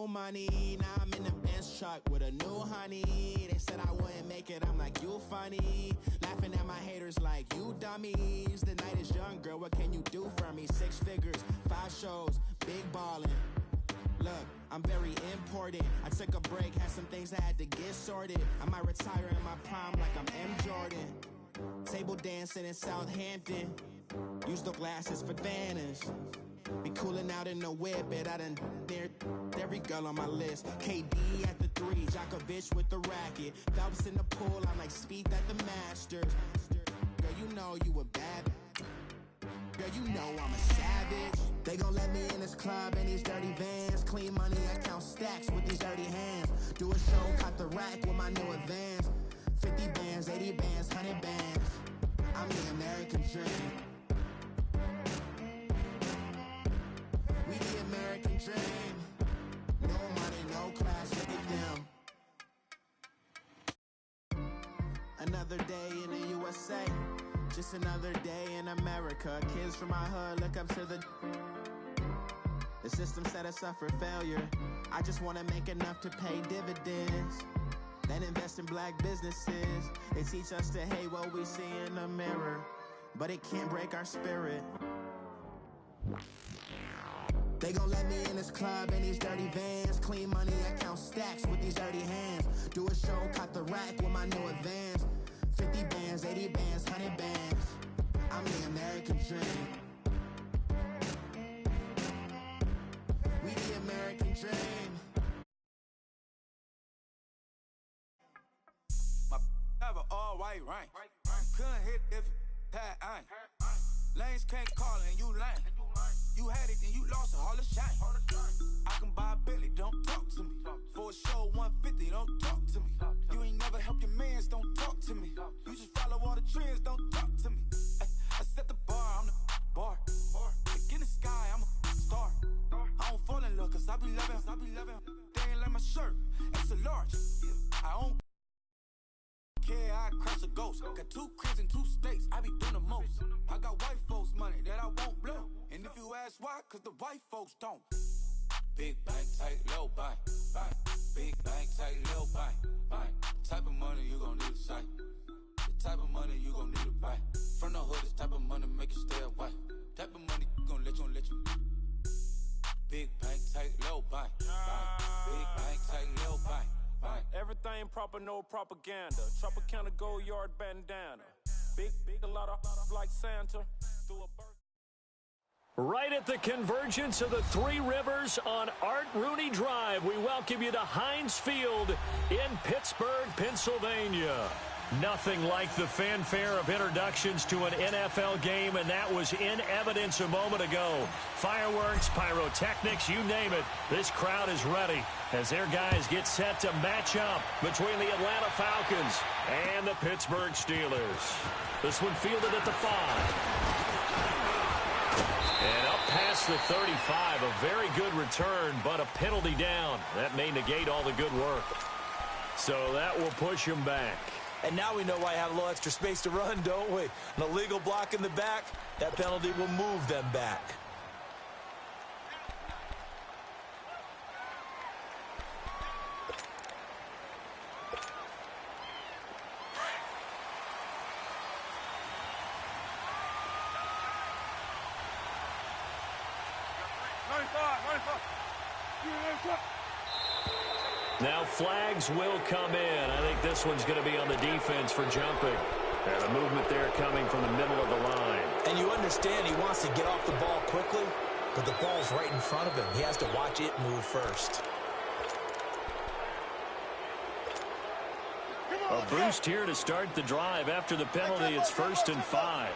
new money. Now I'm in the Benz truck with a new honey. They said I wouldn't make it, I'm like, you funny. Laughing at my haters like, you dummies. The night is young, girl, what can you do for me? 6 figures, 5 shows, big ballin'. Look, I'm very important. I took a break, had some things I had to get sorted. I might retire in my prime like I'm M. Jordan. Table dancing in Southampton. Use the glasses for Vannas. Be cooling out in the whip, but I done dared every girl on my list. KD at the 3, Djokovic with the racket. Phelps in the pool, I'm like Spieth at the Masters. Girl, you know you a bad. Girl, you know I'm a savage. They gon' let me in this club in these dirty vans. Clean money, I count stacks with these dirty hands. Do a show, cop the rack with my new advance. 50 bands, 80 bands, 100 bands. I'm the American dream. We the American dream. No money, no class, look at them. Another day in the USA. Just another day in America. Kids from my hood look up to the system set us up for failure. I just want to make enough to pay dividends. Then invest in black businesses. They teach us to hate what we see in the mirror, but it can't break our spirit. They gon' let me in this club in these dirty vans. Clean money, I count stacks with these dirty hands. Do a show, cop the rack with my new advance. 50 bands, 80 bands, 100 bands. I'm the American dream. We the American dream. My have an all-white rank. Couldn't hit if it had ain't. Lanes can't call and you lame. You had it and you lost it, all the shame. I can buy a Billy, don't talk to me. For a show 150, don't talk to me. You ain't never helped your mans, don't talk to me. You just follow all the trends, don't talk to me. I set the bar, I'm the bar. Like in the sky, I'm a star. I don't fall in love, cause I be loving. They ain't like my shirt, it's a large. I don't care, I crush a ghost. Got 2 cribs and 2 states, I be doing the most. I got white folks money that I won't blow. And if you ask why, cause the white folks don't. Big bank, tight, low bank. Big bank, tight, low bank. The type of money you gon' need to sight. The type of money you gon' need to buy. From the hood, this type of money make you stay away. Type of money gon' let you. Big bank, tight, low bank. Big bank, tight, low bank. Everything proper, no propaganda. Tropicana gold yard bandana. Big, a lot of like Santa. Through a birth. Right at the convergence of the 3 rivers on Art Rooney Drive, we welcome you to Heinz Field in Pittsburgh, Pennsylvania. Nothing like the fanfare of introductions to an NFL game, and that was in evidence a moment ago. Fireworks, pyrotechnics, you name it. This crowd is ready as their guys get set to match up between the Atlanta Falcons and the Pittsburgh Steelers. This one fielded at the 5. And up past the 35, a very good return, but a penalty down. That may negate all the good work. So that will push him back. And now we know why I have a little extra space to run, don't we? An illegal block in the back, that penalty will move them back. Now flags will come in. I think this one's going to be on the defense for jumping. And a movement there coming from the middle of the line. And you understand he wants to get off the ball quickly, but the ball's right in front of him. He has to watch it move first. A boost here to start the drive. After the penalty, it's 1st and 5.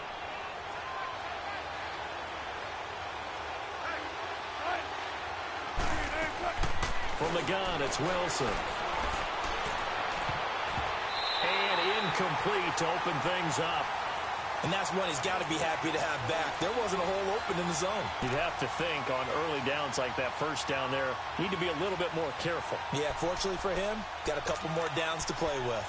From the gun, it's Wilson. And incomplete to open things up. And that's one he's got to be happy to have back. There wasn't a hole open in the zone. You'd have to think on early downs like that first down there, need to be a little bit more careful. Yeah, fortunately for him, got a couple more downs to play with.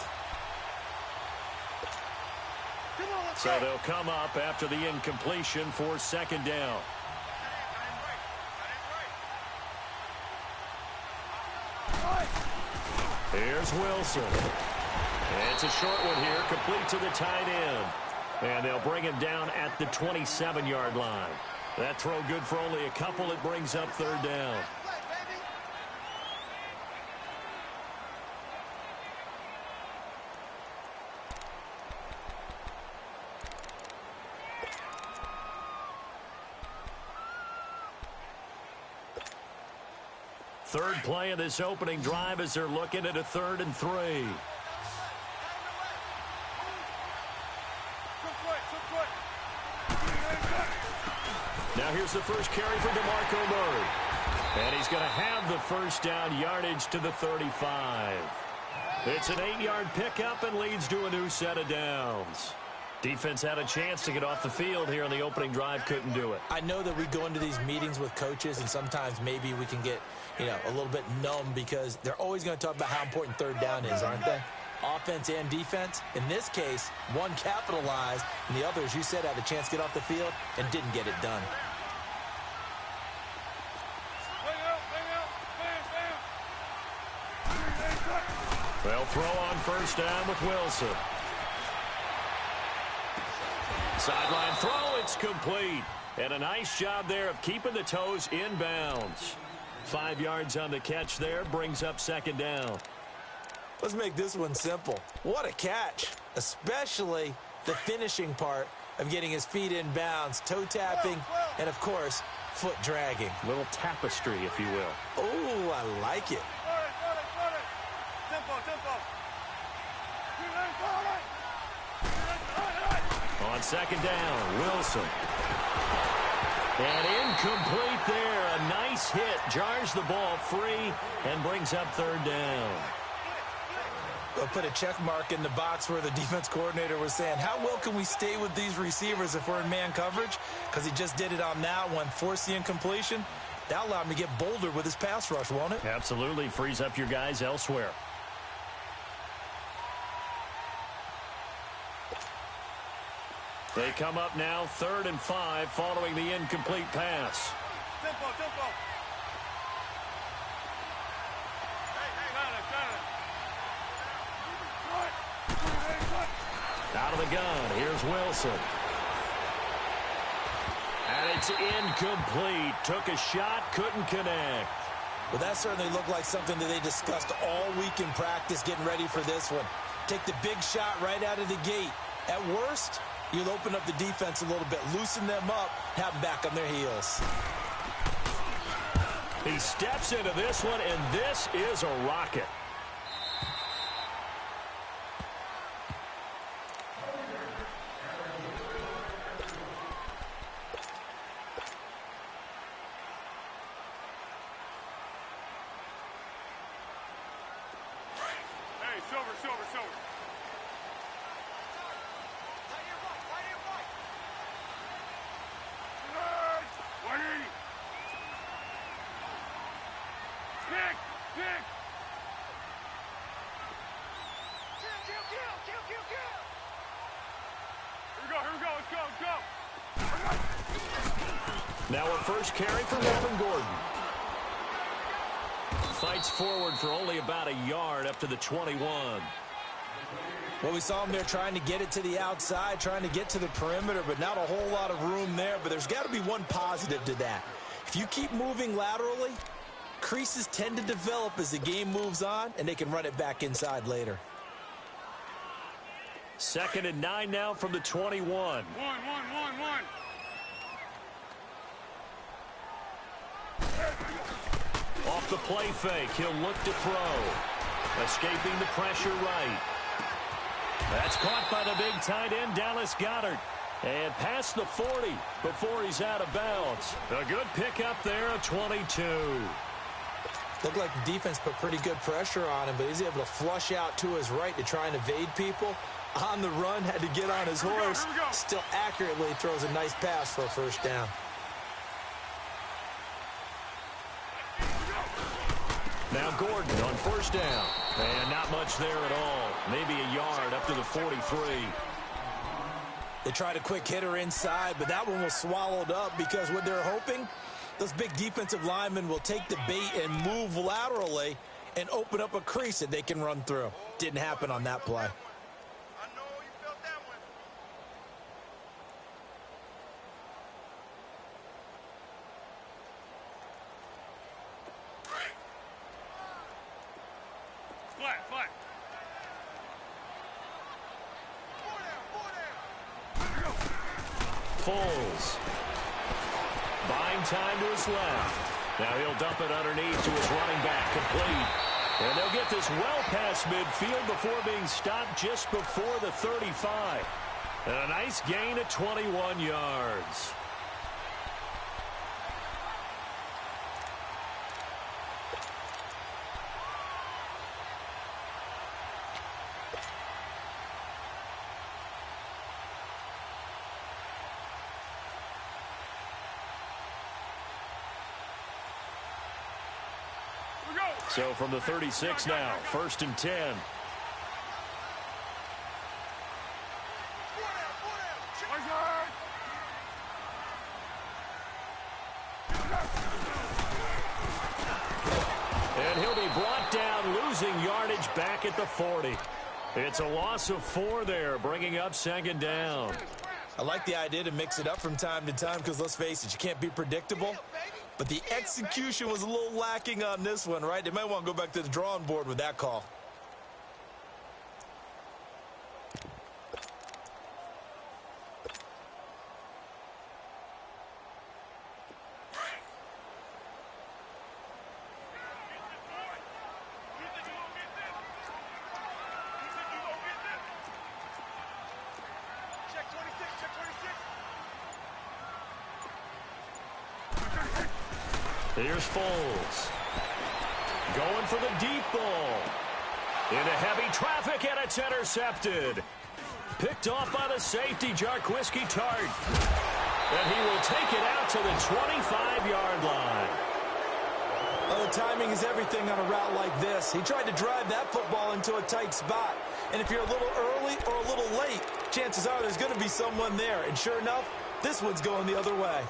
So they'll come up after the incompletion for 2nd down. Here's Wilson. It's a short one here, complete to the tight end. And they'll bring him down at the 27-yard line. That throw good for only a couple. It brings up third down. Third play of this opening drive as they're looking at a 3rd and 3. Now here's the first carry for DeMarco Murray. And he's going to have the first down, yardage to the 35. It's an 8-yard pickup and leads to a new set of downs. Defense had a chance to get off the field here on the opening drive, couldn't do it. I know that we go into these meetings with coaches, and sometimes maybe we can get, a little bit numb because they're always going to talk about how important third down is, aren't they? Offense and defense. In this case, one capitalized, and the other, as you said, had a chance to get off the field and didn't get it done. They'll throw on first down with Wilson. Sideline throw, it's complete. And a nice job there of keeping the toes in bounds. 5 yards on the catch there, brings up second down. Let's make this one simple. What a catch, especially the finishing part of getting his feet in bounds, toe tapping, and of course, foot dragging. A little tapestry, if you will. Oh, I like it. On second down, Wilson. And incomplete there. A nice hit. Jars the ball free and brings up third down. I'll put a check mark in the box where the defense coordinator was saying, how well can we stay with these receivers if we're in man coverage? Because he just did it on that one, forced the incompletion. That allowed him to get bolder with his pass rush, won't it? Absolutely. Frees up your guys elsewhere. They come up now 3rd and 5 following the incomplete pass. Tempo. Out of the gun, here's Wilson. And it's incomplete. Took a shot, couldn't connect. Well, that certainly looked like something that they discussed all week in practice getting ready for this one. Take the big shot right out of the gate. At worst, you'll open up the defense a little bit, loosen them up, have them back on their heels. He steps into this one, and this is a rocket. Hey, silver. Here we go, let's go. Now a first carry for Melvin Gordon. Fights forward for only about a yard up to the 21. Well, we saw him there trying to get it to the outside, trying to get to the perimeter, but not a whole lot of room there. But there's got to be one positive to that. If you keep moving laterally, creases tend to develop as the game moves on, and they can run it back inside later. 2nd and 9 now from the 21. One. Off the play fake, he'll look to throw. Escaping the pressure right. That's caught by the big tight end, Dallas Goedert. And past the 40 before he's out of bounds. A good pickup there, a 22. Looked like the defense put pretty good pressure on him, but he's able to flush out to his right to try and evade people. On the run, had to get on his horse. Here we go. Still accurately throws a nice pass for a first down. Now Gordon on first down. And not much there at all. Maybe a yard up to the 43. They tried a quick hitter inside, but that one was swallowed up because what they're hoping, those big defensive linemen will take the bait and move laterally and open up a crease that they can run through. Didn't happen on that play. Foles. Buying time to his left. Now he'll dump it underneath to his running back, complete. And they'll get this well past midfield before being stopped just before the 35. And a nice gain of 21 yards. So from the 36 now, 1st and 10. And he'll be brought down, losing yardage back at the 40. It's a loss of 4 there, bringing up 2nd down. I like the idea to mix it up from time to time because, let's face it, you can't be predictable. But the execution was a little lacking on this one, right? They might want to go back to the drawing board with that call. Here's Foles. Going for the deep ball. Into heavy traffic, and it's intercepted. Picked off by the safety, Jarquiski Tart. And he will take it out to the 25-yard line. Oh, timing is everything on a route like this. He tried to drive that football into a tight spot. And if you're a little early or a little late, chances are there's going to be someone there. And sure enough, this one's going the other way.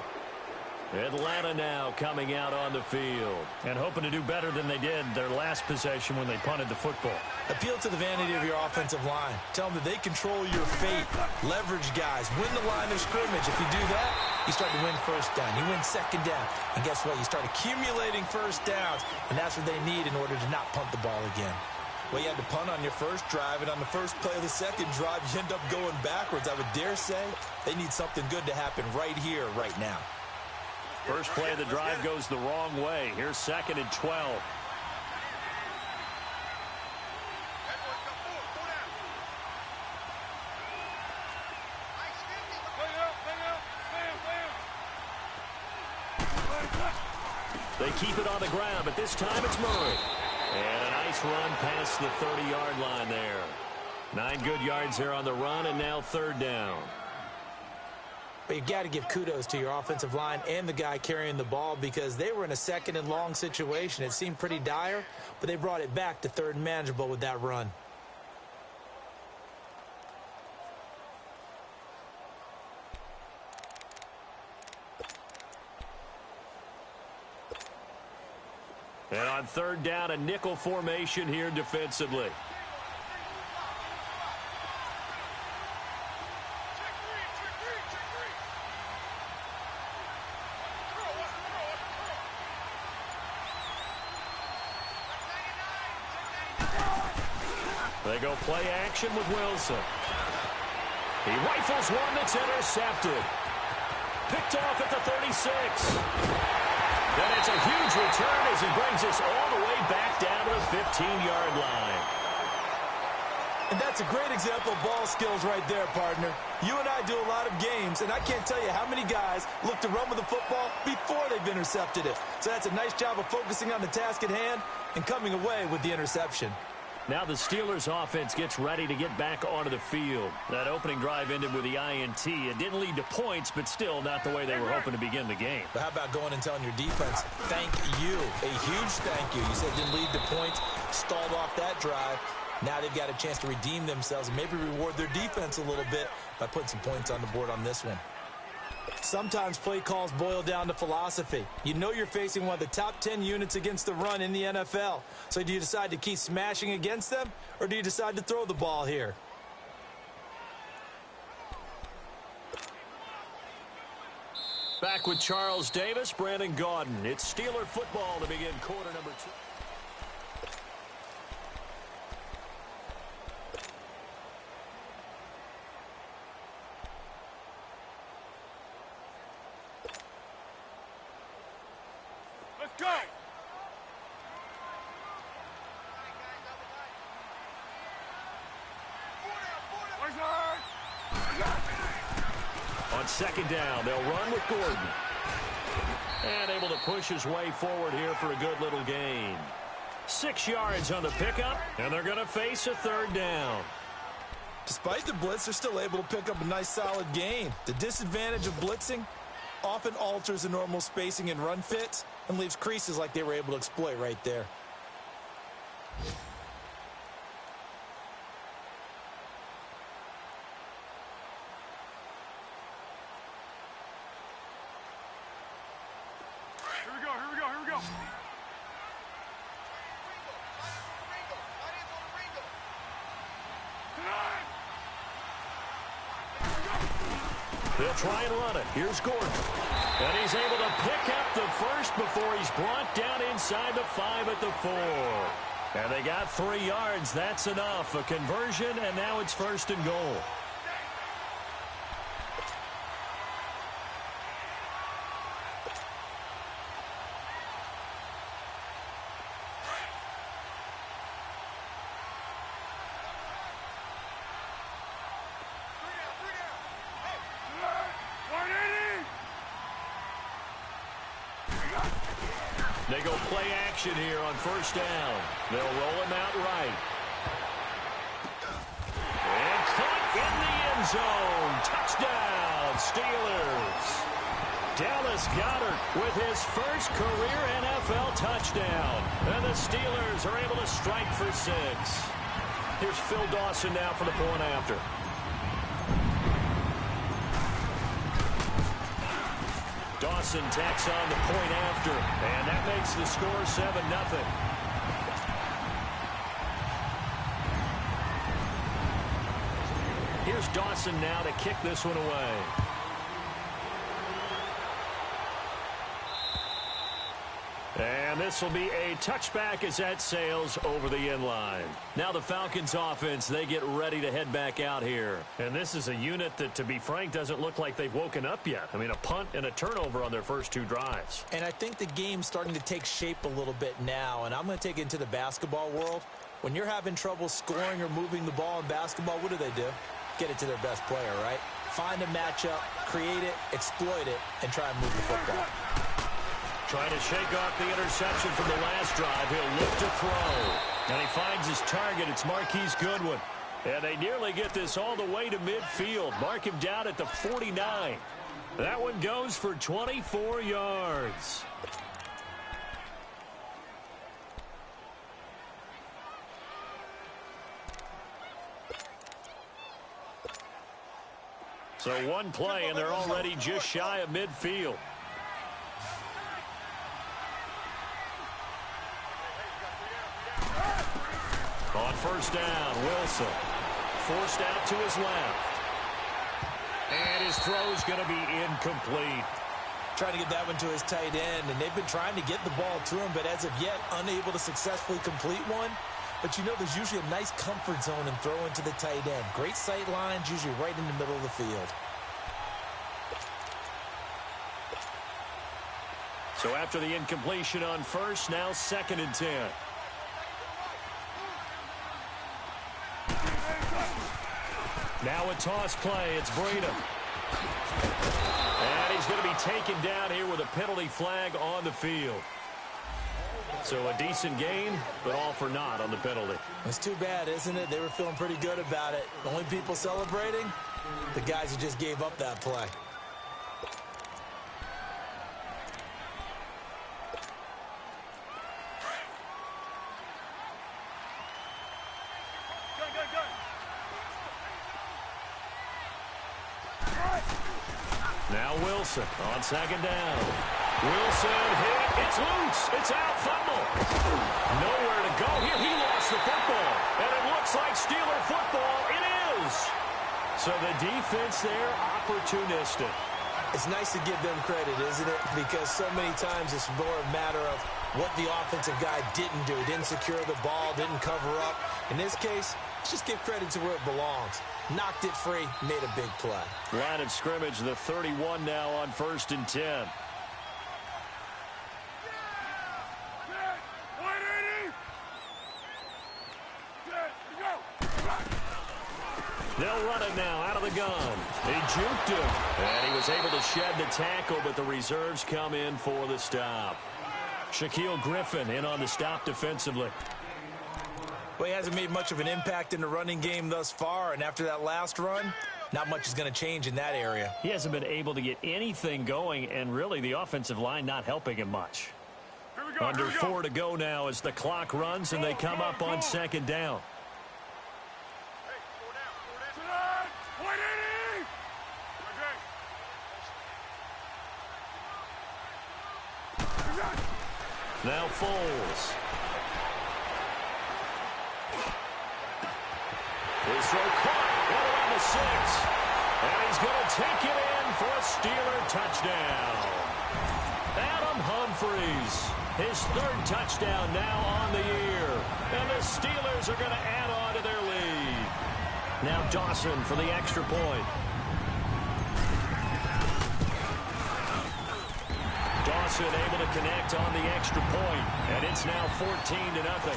Atlanta now coming out on the field and hoping to do better than they did their last possession when they punted the football. Appeal to the vanity of your offensive line. Tell them that they control your fate. Leverage guys. Win the line of scrimmage. If you do that, you start to win 1st down. You win 2nd down. And guess what? You start accumulating 1st downs. And that's what they need in order to not punt the ball again. Well, you had to punt on your first drive, and on the first play of the second drive, you end up going backwards. I would dare say they need something good to happen right here, right now. First play of the drive goes the wrong way. Here's 2nd and 12. They keep it on the ground, but this time it's Murray. And a nice run past the 30-yard line there. 9 good yards there on the run, and now 3rd down. But you've got to give kudos to your offensive line and the guy carrying the ball because they were in a 2nd and long situation. It seemed pretty dire, but they brought it back to 3rd and manageable with that run. And on 3rd down, a nickel formation here defensively. They go play action with Wilson. He rifles one that's intercepted. Picked off at the 36. And it's a huge return as he brings us all the way back down to the 15-yard line. And that's a great example of ball skills right there, partner. You and I do a lot of games, and I can't tell you how many guys look to run with the football before they've intercepted it. So that's a nice job of focusing on the task at hand and coming away with the interception. Now the Steelers offense gets ready to get back onto the field. That opening drive ended with the INT. It didn't lead to points, but still not the way they were hoping to begin the game. But how about going and telling your defense, thank you, a huge thank you. You said it didn't lead to points, stalled off that drive. Now they've got a chance to redeem themselves and maybe reward their defense a little bit by putting some points on the board on this one. Sometimes play calls boil down to philosophy. You know you're facing one of the top 10 units against the run in the NFL. So do you decide to keep smashing against them, or do you decide to throw the ball here? Back with Charles Davis, Brandon Gaudin. It's Steeler football to begin quarter number 2. Let's go! On second down, they'll run with Gordon. And able to push his way forward here for a good little gain. 6 yards on the pickup, and they're going to face a third down. Despite the blitz, they're still able to pick up a nice solid gain. The disadvantage of blitzing often alters the normal spacing and run fits and leaves creases like they were able to exploit right there. Here we go. They'll try and run it. Here's Gordon. And he's able to pick up the first before he's brought down inside the 5 at the 4. And they got 3 yards. That's enough. A conversion, and now it's 1st and goal. They go play action here on 1st down. They'll roll him out right. And caught in the end zone. Touchdown, Steelers. Dallas Goedert with his first career NFL touchdown. And the Steelers are able to strike for 6. Here's Phil Dawson now for the point after. Dawson tacks on the point after, and that makes the score 7-0. Here's Dawson now to kick this one away. And this will be a touchback as that sails over the end line. Now the Falcons offense, they get ready to head back out here. And this is a unit that, to be frank, doesn't look like they've woken up yet. I mean, a punt and a turnover on their first 2 drives. And I think the game's starting to take shape a little bit now, and I'm going to take it into the basketball world. When you're having trouble scoring or moving the ball in basketball, what do? Get it to their best player, right? Find a matchup, create it, exploit it, and try and move the football. Trying to shake off the interception from the last drive. He'll look to throw. And he finds his target. It's Marquise Goodwin. And they nearly get this all the way to midfield. Mark him down at the 49. That one goes for 24 yards. So one play, and they're already just shy of midfield. On 1st down, Wilson forced out to his left. And his throw's going to be incomplete. Trying to get that one to his tight end, and they've been trying to get the ball to him, but as of yet, unable to successfully complete one. But you know there's usually a nice comfort zone in throwing to the tight end. Great sight lines, usually right in the middle of the field. So after the incompletion on 1st, now 2nd and 10. Now a toss play. It's Breedham. And he's going to be taken down here with a penalty flag on the field. So a decent gain, but all for naught on the penalty. It's too bad, isn't it? They were feeling pretty good about it. The only people celebrating, the guys who just gave up that play. Now Wilson on second down. Wilson hit. It's loose. It's out. Fumble. Nowhere to go here. He lost the football. And it looks like Steeler football. It is. So the defense there, opportunistic. It's nice to give them credit, isn't it? Because so many times it's more a matter of what the offensive guy didn't do. Didn't secure the ball, didn't cover up. In this case, let's just give credit to where it belongs. Knocked it free, made a big play. Line of scrimmage, the 31 now on 1st and 10. They'll run it now out of the gun. He juked him. And he was able to shed the tackle, but the reserves come in for the stop. Shaquille Griffin in on the stop defensively. Well, he hasn't made much of an impact in the running game thus far, and after that last run, not much is going to change in that area. He hasn't been able to get anything going, and really the offensive line not helping him much. Under 4 to go now as the clock runs, and they come up on second down. Now Foles. His throw caught right around the 6. And he's going to take it in for a Steeler touchdown. Adam Humphries, his 3rd touchdown now on the year. And the Steelers are going to add on to their lead. Now Dawson for the extra point. Dawson able to connect on the extra point, and it's now 14-0.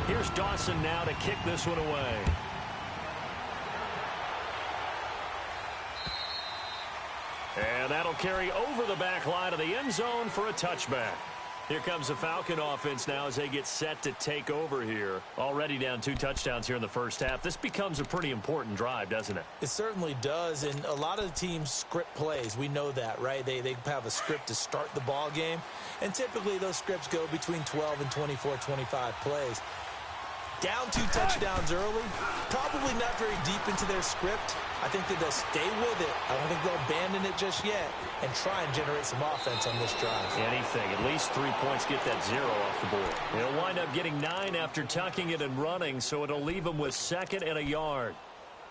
Here's Dawson now to kick this one away. And that'll carry over the back line of the end zone for a touchback. Here comes the Falcon offense now as they get set to take over here. Already down 2 touchdowns here in the first half. This becomes a pretty important drive, doesn't it? It certainly does, and a lot of the teams script plays. We know that, right? They have a script to start the ball game, and typically those scripts go between 12 and 24, 25 plays. Down 2 touchdowns early, probably not very deep into their script. I think that they'll stay with it. I don't think they'll abandon it just yet and try and generate some offense on this drive. Anything, at least 3 points, get that 0 off the board. They'll wind up getting 9 after tucking it and running, so it'll leave them with 2nd and a yard.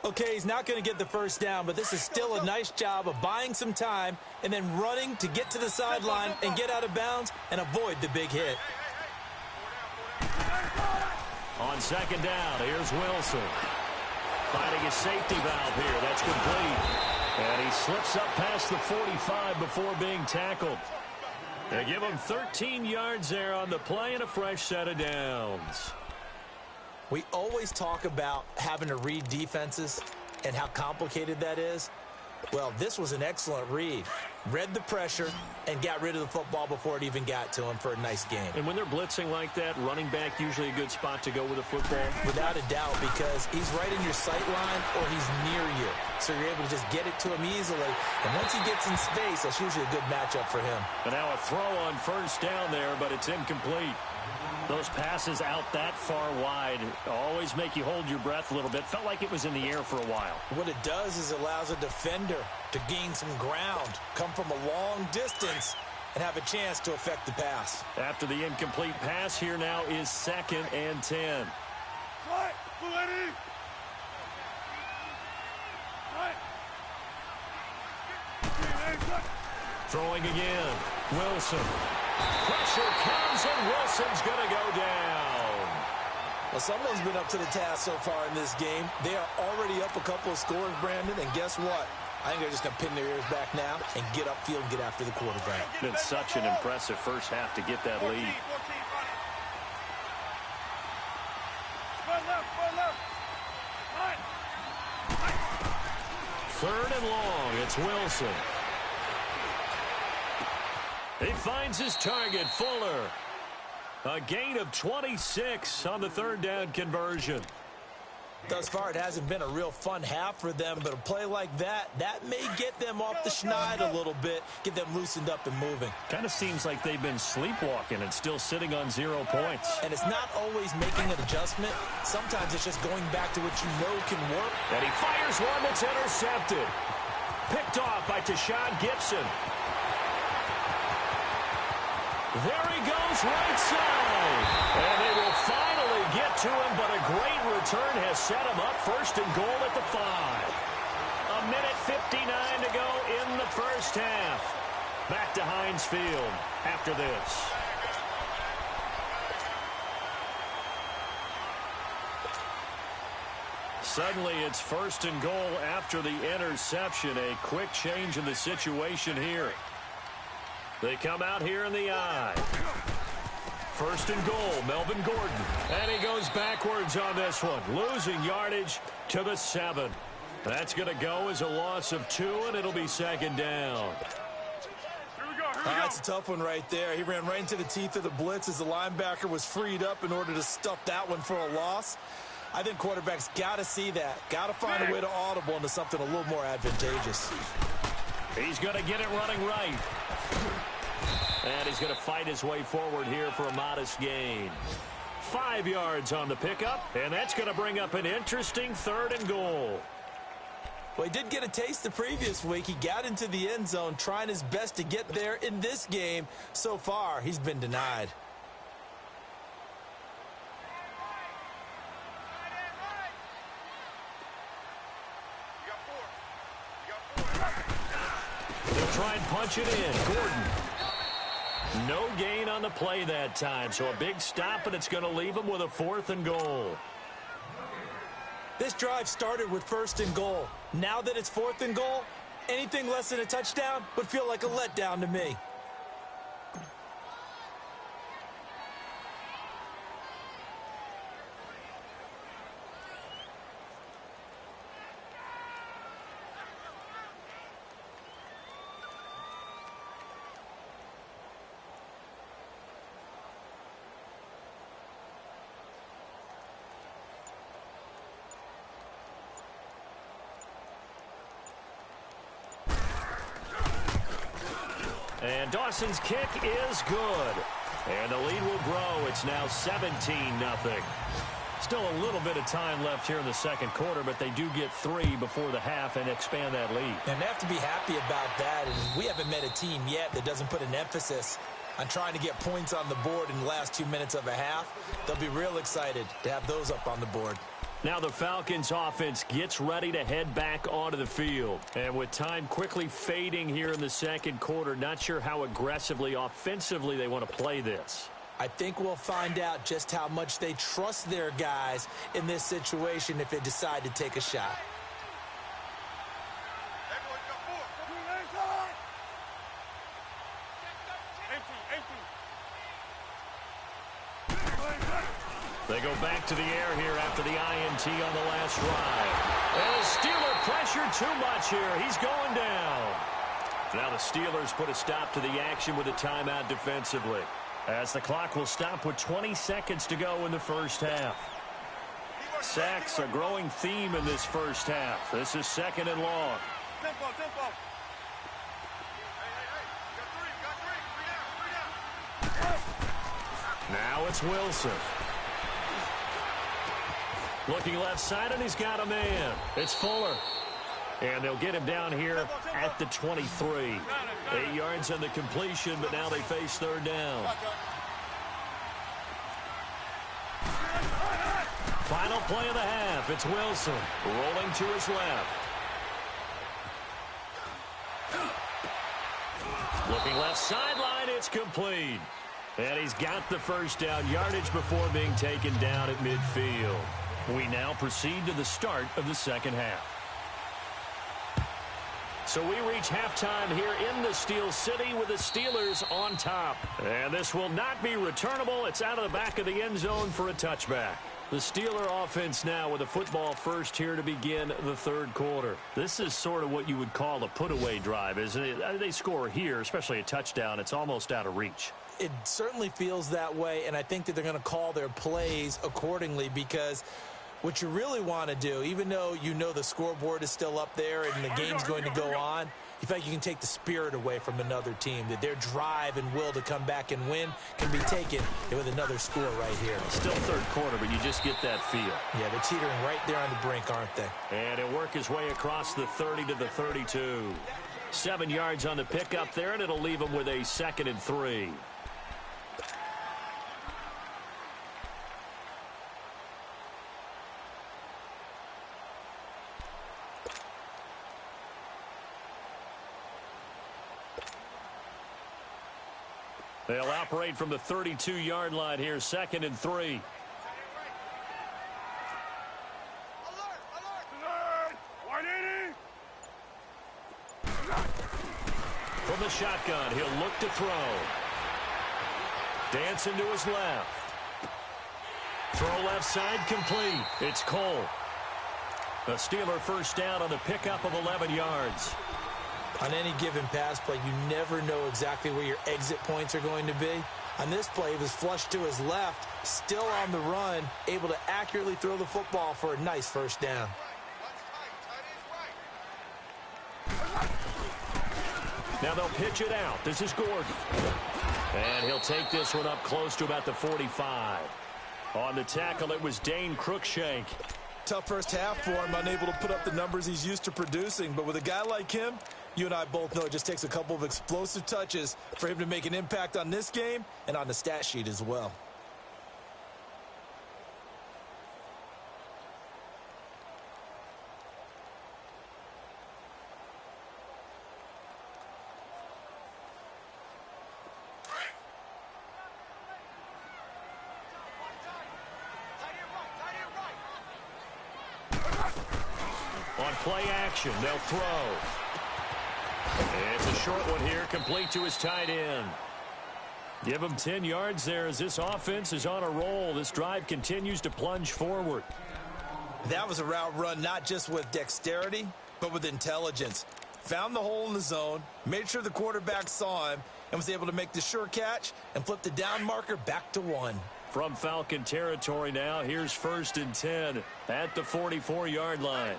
Okay, he's not going to get the first down, but this is still a nice job of buying some time and then running to get to the sideline and get out of bounds and avoid the big hit. On second down, here's Wilson. Finding a safety valve here. That's complete. And he slips up past the 45 before being tackled. They give him 13 yards there on the play and a fresh set of downs. We always talk about having to read defenses and how complicated that is. Well, this was an excellent read. Read the pressure and got rid of the football before it even got to him for a nice game. And when they're blitzing like that, running back usually a good spot to go with a football? Without a doubt, because he's right in your sight line or he's near you. So you're able to just get it to him easily. And once he gets in space, that's usually a good matchup for him. And now a throw on first down there, but it's incomplete. Those passes out that far wide always make you hold your breath a little bit. Felt like it was in the air for a while. What it does is it allows a defender to gain some ground, come from a long distance, and have a chance to affect the pass. After the incomplete pass, here now is 2nd and 10. Throwing again. Wilson. Pressure comes, and Wilson's going to go down. Well, someone's been up to the task so far in this game. They are already up a couple of scores, Brandon, and guess what? I think they're just going to pin their ears back now and get upfield and get after the quarterback. Been such an impressive first half to get that lead. Third and long, it's Wilson. He finds his target, Fuller. A gain of 26 on the 3rd down conversion. Thus far, it hasn't been a real fun half for them, but a play like that may get them off the schneid a little bit, get them loosened up and moving. Kind of seems like they've been sleepwalking and still sitting on 0 points. And it's not always making an adjustment. Sometimes it's just going back to what you know can work. And he fires one that's intercepted. Picked off by Tashawn Gibson. There he goes, right side. And they will finally get to him, but a great return has set him up first and goal at the 5. A minute 59 to go in the first half. Back to Heinz Field after this. Suddenly it's first and goal after the interception. A quick change in the situation here. They come out here in the I. First and goal, Melvin Gordon. And he goes backwards on this one, losing yardage to the 7. That's going to go as a loss of 2, and it'll be second down. That's a tough one right there. He ran right into the teeth of the blitz as the linebacker was freed up in order to stuff that one for a loss. I think quarterbacks got to see that. Got to find a way to audible into something a little more advantageous. He's going to get it running right. And he's going to fight his way forward here for a modest gain. 5 yards on the pickup, and that's going to bring up an interesting third and goal. Well, he did get a taste the previous week. He got into the end zone, trying his best to get there in this game. So far, he's been denied. They'll try and punch it in. Gordon. No gain on the play that time, so a big stop, and it's going to leave him with a 4th and goal. This drive started with first and goal. Now that it's 4th and goal, anything less than a touchdown would feel like a letdown to me. And Dawson's kick is good. And the lead will grow. It's now 17-0. Still a little bit of time left here in the second quarter, but they do get 3 before the half and expand that lead. And they have to be happy about that. And we haven't met a team yet that doesn't put an emphasis on trying to get points on the board in the last 2 minutes of a half. They'll be real excited to have those up on the board. Now the Falcons offense gets ready to head back onto the field. And with time quickly fading here in the second quarter, not sure how aggressively, offensively they want to play this. I think we'll find out just how much they trust their guys in this situation if they decide to take a shot. They go back to the air here after the INT on the last drive. And the Steeler pressure too much here. He's going down. Now the Steelers put a stop to the action with a timeout defensively, as the clock will stop with 20 seconds to go in the first half. Sacks, a growing theme in this first half. This is second and long. Now it's Wilson. Looking left side, and he's got a man. It's Fuller. And they'll get him down here at the 23. 8 yards on the completion, but now they face third down. Final play of the half. It's Wilson rolling to his left. Looking left sideline, it's complete. And he's got the first down yardage before being taken down at midfield. We now proceed to the start of the second half. So we reach halftime here in the Steel City with the Steelers on top. And this will not be returnable. It's out of the back of the end zone for a touchback. The Steeler offense now with a football first here to begin the third quarter. This is sort of what you would call a put-away drive, isn't it? They score here, especially a touchdown. It's almost out of reach. It certainly feels that way, and I think that they're going to call their plays accordingly because What you really want to do, even though you know the scoreboard is still up there and the game's going to go on, you feel like you can take the spirit away from another team, that their drive and will to come back and win can be taken with another score right here. Still third quarter, but you just get that feel. Yeah, they're teetering right there on the brink, aren't they? And he'll work his way across the 30 to the 32. 7 yards on the pickup there, and it'll leave him with a 2nd and 3. They'll operate from the 32-yard line here, 2nd and 3. From the shotgun, he'll look to throw. Dancing to his left. Throw left side complete. It's Cole. The Steeler first down on the pickup of 11 yards. On any given pass play, you never know exactly where your exit points are going to be. On this play, he was flushed to his left, still on the run, able to accurately throw the football for a nice first down. Now they'll pitch it out. This is Gordon. And he'll take this one up close to about the 45. On the tackle, it was Dane Cruikshank. Tough first half for him, unable to put up the numbers he's used to producing. But with a guy like him, you and I both know it just takes a couple of explosive touches for him to make an impact on this game and on the stat sheet as well. On play action, they'll throw. It's a short one here, complete to his tight end. Give him 10 yards there as this offense is on a roll. This drive continues to plunge forward. That was a route run not just with dexterity, but with intelligence. Found the hole in the zone, made sure the quarterback saw him, and was able to make the sure catch and flip the down marker back to 1. From Falcon territory now, here's 1st and 10 at the 44-yard line.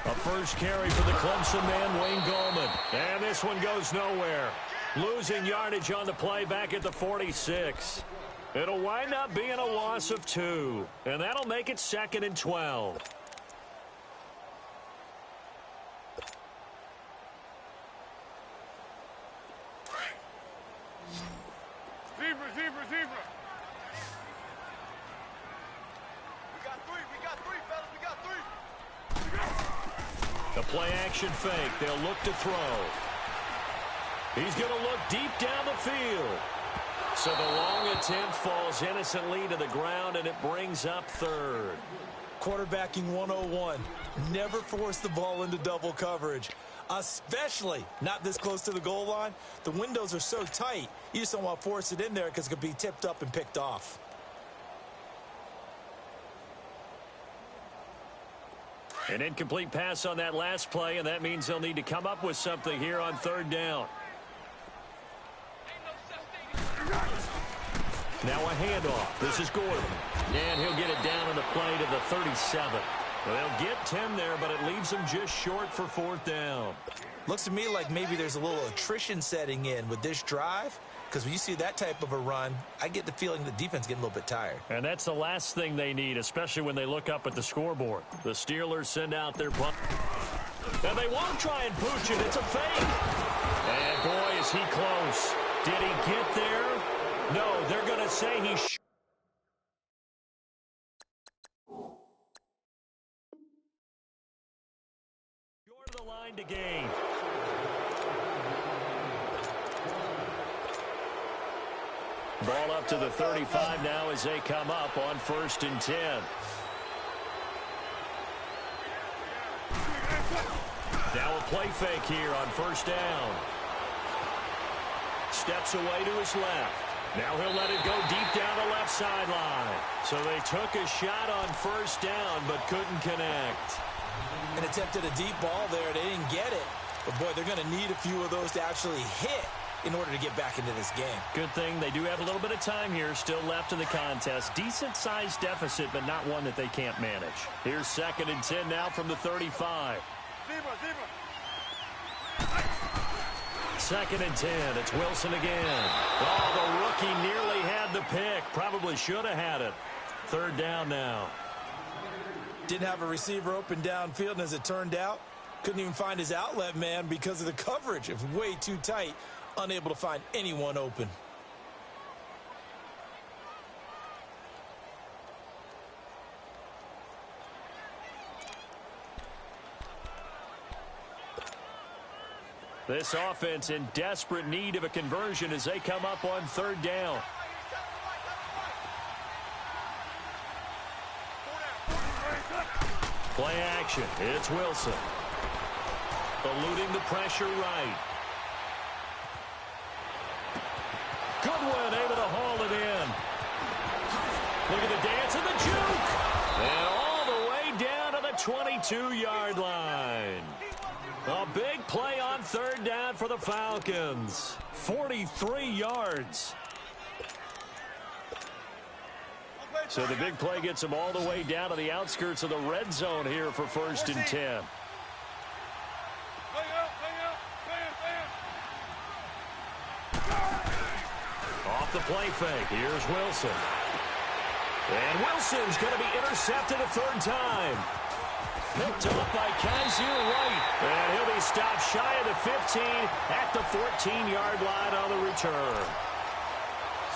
A first carry for the Clemson man, Wayne Gallman. And this one goes nowhere. Losing yardage on the play back at the 46. It'll wind up being a loss of 2. And that'll make it 2nd and 12. Zebra. We got three, fellas. We got three. The play action fake. They'll look to throw. He's going to look deep down the field. So the long attempt falls innocently to the ground, and it brings up 3rd. Quarterbacking 101. Never force the ball into double coverage, especially not this close to the goal line. The windows are so tight, you just don't want to force it in there because it could be tipped up and picked off. An incomplete pass on that last play, and that means they'll need to come up with something here on 3rd down. Now a handoff. This is Gordon. And he'll get it down on the play to the 37. Well, they'll get 10 there, but it leaves them just short for 4th down. Looks to me like maybe there's a little attrition setting in with this drive, because when you see that type of a run, I get the feeling the defense getting a little bit tired. And that's the last thing they need, especially when they look up at the scoreboard. The Steelers send out their punt. And they won't try and pooch it. It's a fake. And boy, is he close. Did he get there? No, they're going to say he shot the line to gain. Ball up to the 35 now as they come up on 1st and 10. Now a play fake here on 1st down. Steps away to his left. Now he'll let it go deep down the left sideline. So they took a shot on 1st down but couldn't connect. And attempted a deep ball there. They didn't get it. But, boy, they're going to need a few of those to actually hit in order to get back into this game. Good thing they do have a little bit of time here still left in the contest. Decent-sized deficit, but not one that they can't manage. Here's 2nd and 10 now from the 35. 2nd and 10. It's Wilson again. Oh, the rookie nearly had the pick. Probably should have had it. 3rd down now. Didn't have a receiver open downfield, and as it turned out, couldn't even find his outlet man because of the coverage. It was way too tight, unable to find anyone open. This offense in desperate need of a conversion as they come up on 3rd down. Play action. It's Wilson. Eluding the pressure right. Goodwin able to haul it in. Look at the dance and the juke. And all the way down to the 22-yard line. A big play on 3rd down for the Falcons. 43 yards. So the big play gets them all the way down to the outskirts of the red zone here for 1st and 10. Off the play fake. Here's Wilson. And Wilson's going to be intercepted a 3rd time. Picked up by Kaiser White. And he'll be stopped shy of the 15 at the 14-yard line on the return.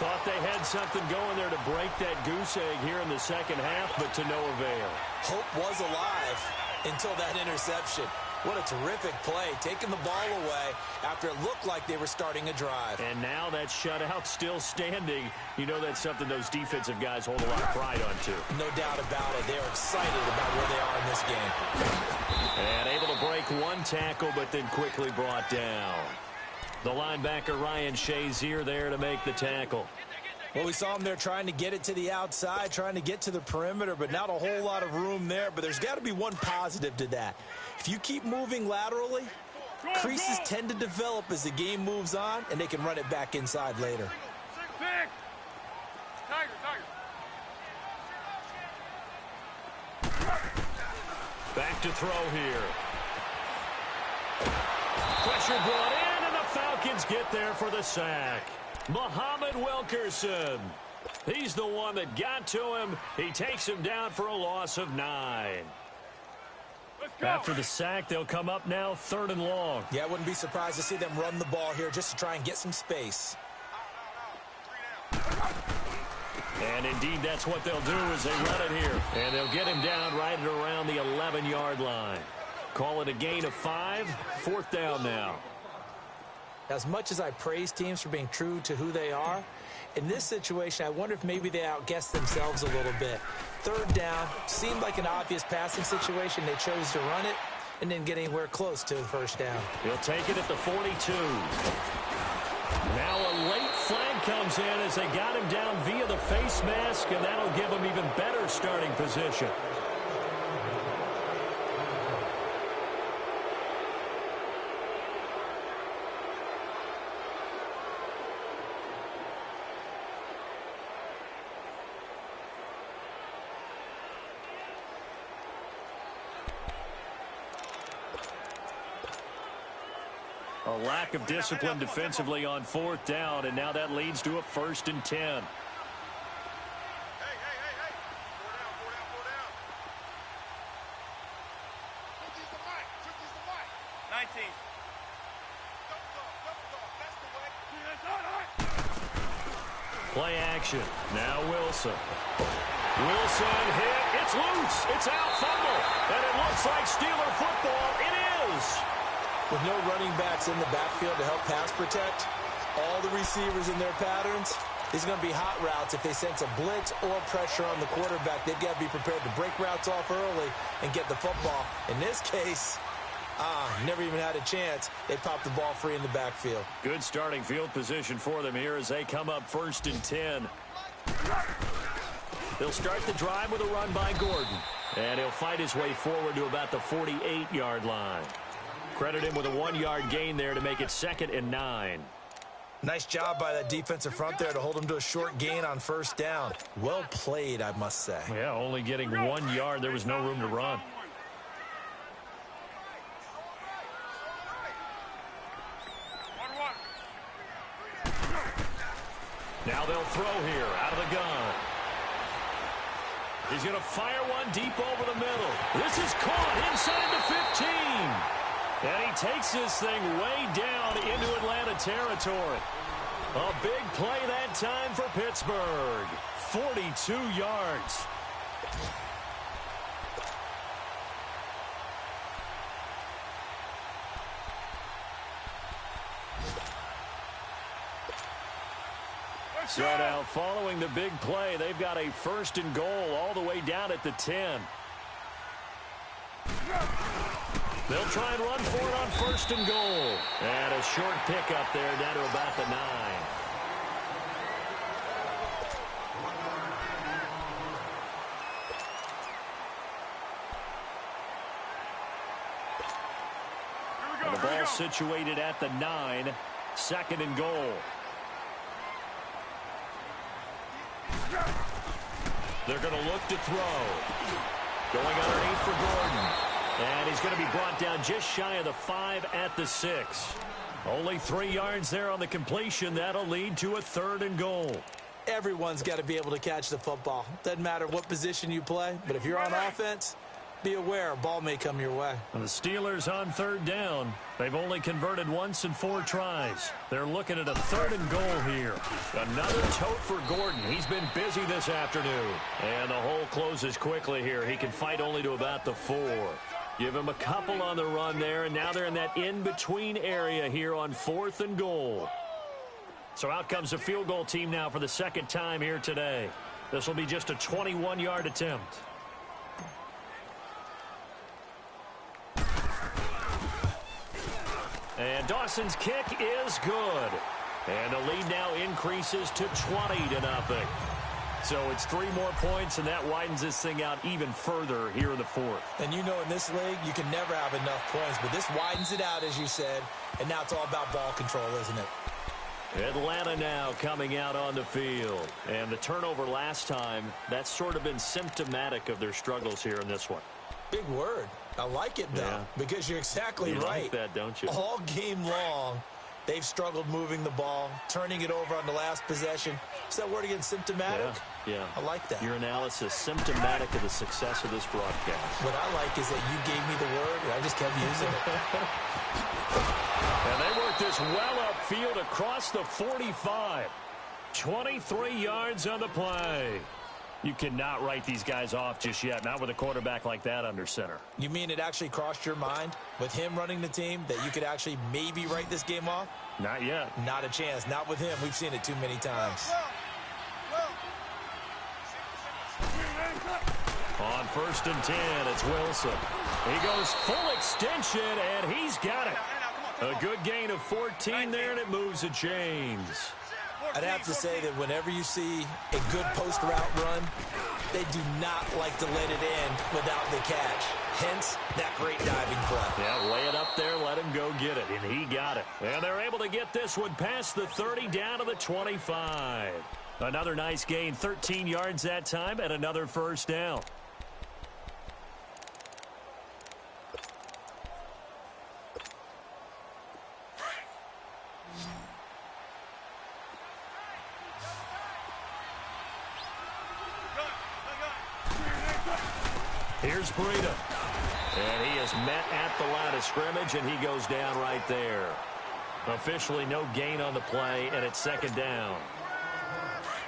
Thought they had something going there to break that goose egg here in the 2nd half, but to no avail. Hope was alive until that interception. What a terrific play, taking the ball away after it looked like they were starting a drive. And now that shutout still standing. You know that's something those defensive guys hold a lot of pride on, too. No doubt about it. They're excited about where they are in this game. And able to break one tackle, but then quickly brought down. The linebacker, Ryan Shazier, there to make the tackle. Well, we saw him there trying to get it to the outside, trying to get to the perimeter, but not a whole lot of room there. But there's got to be one positive to that. If you keep moving laterally, creases tend to develop as the game moves on, and they can run it back inside later. Back to throw here. Pressure brought in, and the Falcons get there for the sack. Muhammad Wilkerson. He's the one that got to him. He takes him down for a loss of 9. After the sack, they'll come up now 3rd and long. Yeah, I wouldn't be surprised to see them run the ball here just to try and get some space. And indeed, that's what they'll do as they run it here. And they'll get him down right at around the 11-yard line. Call it a gain of 5. 4th down now. As much as I praise teams for being true to who they are, in this situation, I wonder if maybe they outguessed themselves a little bit. 3rd down, seemed like an obvious passing situation. They chose to run it and didn't get anywhere close to the 1st down. He'll take it at the 42. Now a late flag comes in as they got him down via the face mask, and that'll give him even better starting position. A lack of discipline defensively on 4th down, and now that leads to a 1st and 10. Hey. 19. Play action. Now Wilson. Wilson hit. It's loose. It's out. Fumble. And it looks like Steeler football. It is. With no running backs in the backfield to help pass protect, all the receivers in their patterns, these are going to be hot routes. If they sense a blitz or pressure on the quarterback, they've got to be prepared to break routes off early and get the football. In this case, never even had a chance. They popped the ball free in the backfield. Good starting field position for them here as they come up 1st and 10. They'll start the drive with a run by Gordon. And he'll fight his way forward to about the 48-yard line. Credit him with a 1-yard gain there to make it 2nd and 9. Nice job by that defensive front there to hold him to a short gain on first down. Well played, I must say. Yeah, only getting 1 yard. There was no room to run. Now they'll throw here out of the gun. He's going to fire one deep over the middle. This is caught inside the 15. And he takes this thing way down into Atlanta territory. A big play that time for Pittsburgh. 42 yards. So now, following the big play, they've got a 1st and goal all the way down at the 10. They'll try and run for it on 1st and goal. And a short pickup there down to about the 9. And the ball situated at the 9. 2nd and goal. They're going to look to throw. Going underneath for Gordon. And he's going to be brought down just shy of the 5 at the 6. Only 3 yards there on the completion. That'll lead to a 3rd and goal. Everyone's got to be able to catch the football. Doesn't matter what position you play, but if you're on offense, be aware a ball may come your way. And the Steelers on 3rd down. They've only converted once in 4 tries. They're looking at a 3rd and goal here. Another tote for Gordon. He's been busy this afternoon. And the hole closes quickly here. He can fight only to about the 4. Give him a couple on the run there, and now they're in that in-between area here on 4th and goal. So out comes the field goal team now for the 2nd time here today. This will be just a 21-yard attempt. And Dawson's kick is good. And the lead now increases to 20-0. So it's 3 more points, and that widens this thing out even further here in the 4th. And you know in this league, you can never have enough points, but this widens it out, as you said, and now it's all about ball control, isn't it? Atlanta now coming out on the field. And the turnover last time, that's sort of been symptomatic of their struggles here in this one. Big word. I like it, though, because you're exactly right. You like that, don't you? All game long, they've struggled moving the ball, turning it over on the last possession. Is that word again, symptomatic? Yeah. I like that. Your analysis, symptomatic of the success of this broadcast. What I like is that you gave me the word, and I just kept using it. And they work this well upfield across the 45. 23 yards on the play. You cannot write these guys off just yet, not with a quarterback like that under center. You mean it actually crossed your mind with him running the team that you could actually maybe write this game off? Not yet. Not a chance. Not with him. We've seen it too many times. On 1st and 10, it's Wilson. He goes full extension, and he's got it. A good gain of 14 there, and it moves the chains. I'd have to say that whenever you see a good post route run, they do not like to let it end without the catch. Hence, that great diving play. Yeah, lay it up there, let him go get it, and he got it. And they're able to get this one past the 30 down to the 25. Another nice gain, 13 yards that time, and another 1st down. Here's Breida. And he is met at the line of scrimmage, and he goes down right there. Officially no gain on the play, and it's 2nd down.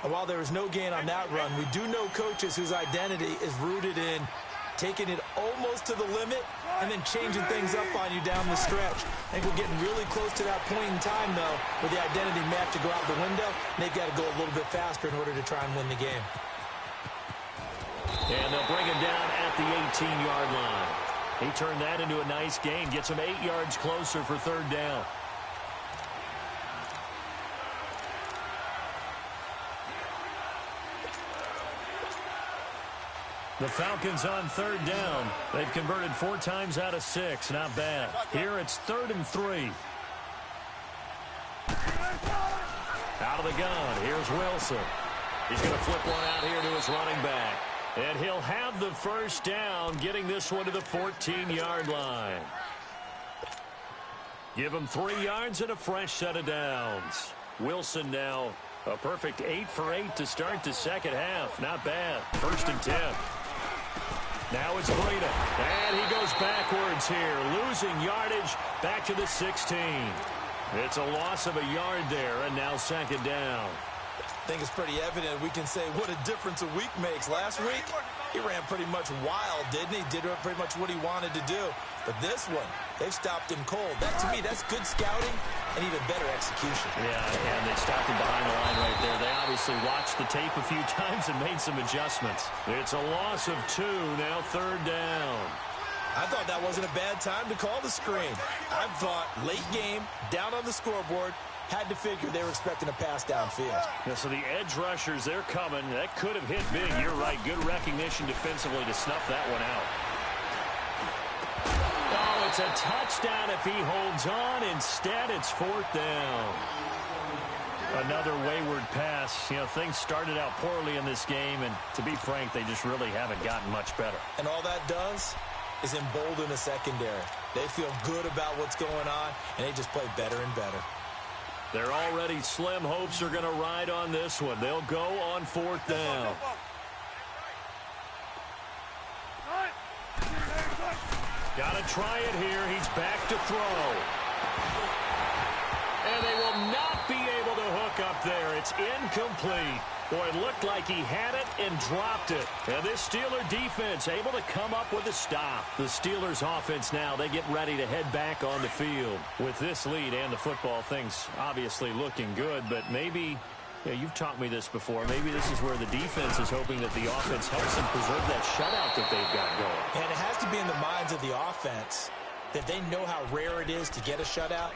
And while there was no gain on that run, we do know coaches whose identity is rooted in taking it almost to the limit and then changing things up on you down the stretch. I think we're getting really close to that point in time, though, where the identity may have to go out the window, and they've got to go a little bit faster in order to try and win the game. And they'll bring him down at the 18-yard line. He turned that into a nice gain, gets him 8 yards closer for 3rd down. The Falcons on 3rd down. They've converted 4 times out of 6. Not bad. Here it's 3rd and 3. the gun. Here's Wilson. He's going to flip one out here to his running back. And he'll have the first down, getting this one to the 14-yard line. Give him 3 yards and a fresh set of downs. Wilson now a perfect 8 for 8 to start the second half. Not bad. 1st and 10. Now it's Breida. And he goes backwards here, losing yardage back to the 16. It's a loss of a yard there, and now 2nd down. I think it's pretty evident. We can say what a difference a week makes. Last week, he ran pretty much wild, didn't he? Did pretty much what he wanted to do. But this one, they've stopped him cold. That, to me, that's good scouting and even better execution. Yeah, and they stopped him behind the line right there. They obviously watched the tape a few times and made some adjustments. It's a loss of 2, now 3rd down. I thought that wasn't a bad time to call the screen. I thought late game, down on the scoreboard, had to figure they were expecting a pass downfield. Yeah, so the edge rushers, they're coming. That could have hit big. You're right. Good recognition defensively to snuff that one out. Oh, it's a touchdown if he holds on. Instead, it's 4th down. Another wayward pass. You know, things started out poorly in this game, and to be frank, they just really haven't gotten much better. And all that does is embolden the secondary. They feel good about what's going on, and they just play better and better. They're already slim hopes are going to ride on this one. They'll go on 4th down. Got to try it here. He's back to throw. And they will not be able to hook up there. It's incomplete. Boy, it looked like he had it and dropped it. And this Steeler defense able to come up with a stop. The Steelers offense now, they get ready to head back on the field. With this lead and the football, things obviously looking good, but maybe, you've taught me this before, maybe this is where the defense is hoping that the offense helps them preserve that shutout that they've got going. And it has to be in the minds of the offense that they know how rare it is to get a shutout.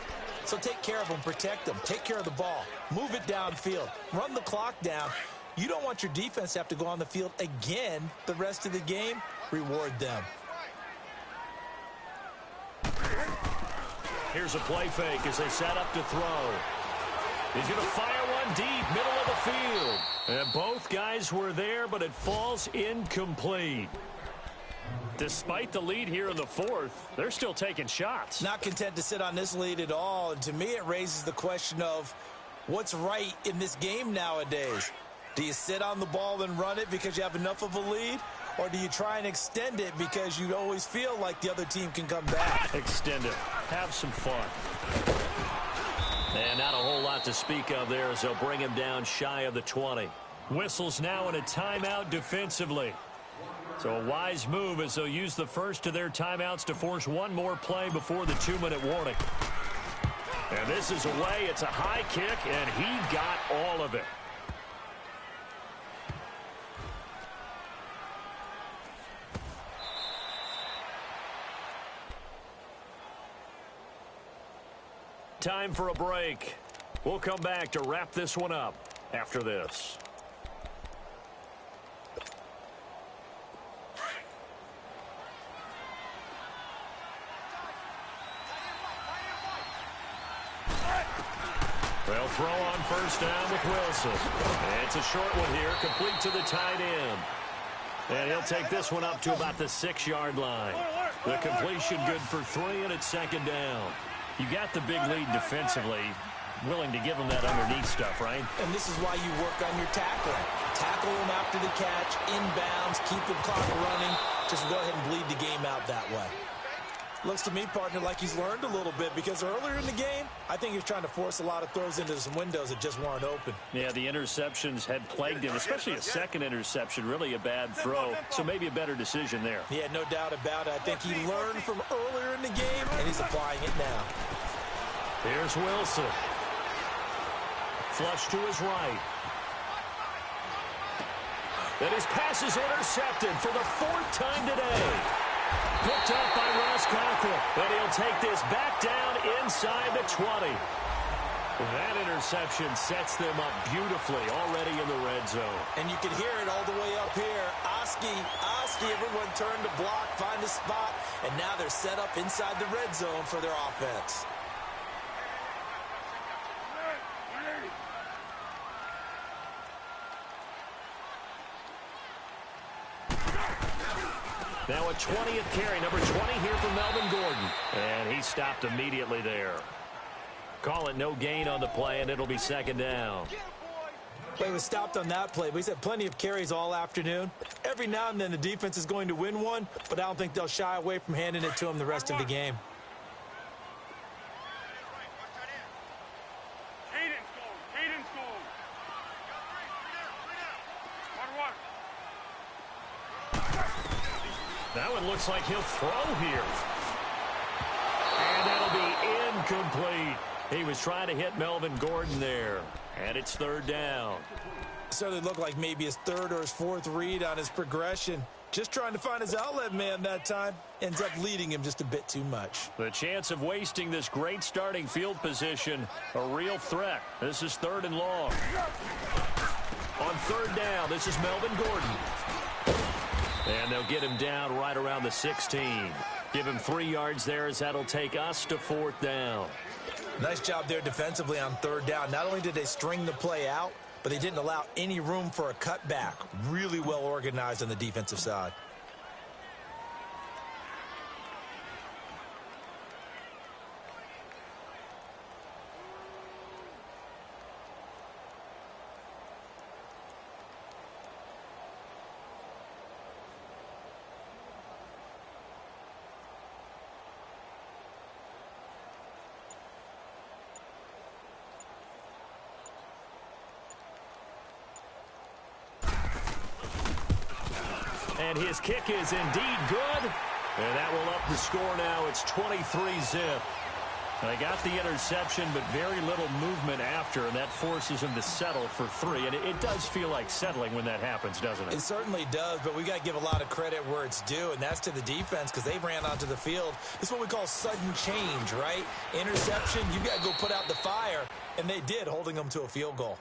So take care of them, protect them, take care of the ball, move it downfield, run the clock down. You don't want your defense to have to go on the field again the rest of the game. Reward them. Here's a play fake as they set up to throw. He's going to fire one deep, middle of the field. And both guys were there, but it falls incomplete. Despite the lead here in the 4th, they're still taking shots. Not content to sit on this lead at all. And to me, it raises the question of what's right in this game nowadays. Do you sit on the ball and run it because you have enough of a lead? Or do you try and extend it because you always feel like the other team can come back? Extend it. Have some fun. And not a whole lot to speak of there as they'll bring him down shy of the 20. Whistles now in a timeout defensively. So a wise move as they'll use the first of their timeouts to force one more play before the 2-minute warning. And this is away. It's a high kick, and he got all of it. Time for a break. We'll come back to wrap this one up after this. They'll throw on 1st down with Wilson. And it's a short one here, complete to the tight end. And he'll take this one up to about the 6-yard line. The completion good for 3, and it's 2nd down. You got the big lead defensively, willing to give them that underneath stuff, right? And this is why you work on your tackling. Tackle them after the catch, inbounds, keep the clock running. Just go ahead and bleed the game out that way. Looks to me, partner, like he's learned a little bit because earlier in the game, I think he was trying to force a lot of throws into some windows that just weren't open. Yeah, the interceptions had plagued him, especially a second interception, really a bad throw, so maybe a better decision there. Yeah, no doubt about it. I think he learned from earlier in the game, and he's applying it now. Here's Wilson. Flush to his right. And his pass is intercepted for the 4th time today. Picked up by Ross Cochran, and he'll take this back down inside the 20. That interception sets them up beautifully already in the red zone. And you can hear it all the way up here. Oski, everyone turned to block, find a spot, and now they're set up inside the red zone for their offense. Now a 20th carry, number 20 here for Melvin Gordon. And he stopped immediately there. Call it no gain on the play, and it'll be second down. Well, he was stopped on that play, but he's had plenty of carries all afternoon. Every now and then the defense is going to win one, but I don't think they'll shy away from handing it to him the rest of the game. That one looks like he'll throw here. And that'll be incomplete. He was trying to hit Melvin Gordon there. And it's third down. Certainly looked like maybe his third or his fourth read on his progression. Just trying to find his outlet man that time. Ends up leading him just a bit too much. The chance of wasting this great starting field position, a real threat. This is third and long. On third down, this is Melvin Gordon. And they'll get him down right around the 16. Give him 3 yards there as that'll take us to fourth down. Nice job there defensively on third down. Not only did they string the play out, but they didn't allow any room for a cutback. Really well organized on the defensive side. And his kick is indeed good. And that will up the score now. It's 23-zip. They got the interception, but very little movement after, and that forces him to settle for 3. And it does feel like settling when that happens, doesn't it? It certainly does, but we got to give a lot of credit where it's due, and that's to the defense because they ran onto the field. It's what we call sudden change, right? Interception, you got to go put out the fire, and they did, holding them to a field goal.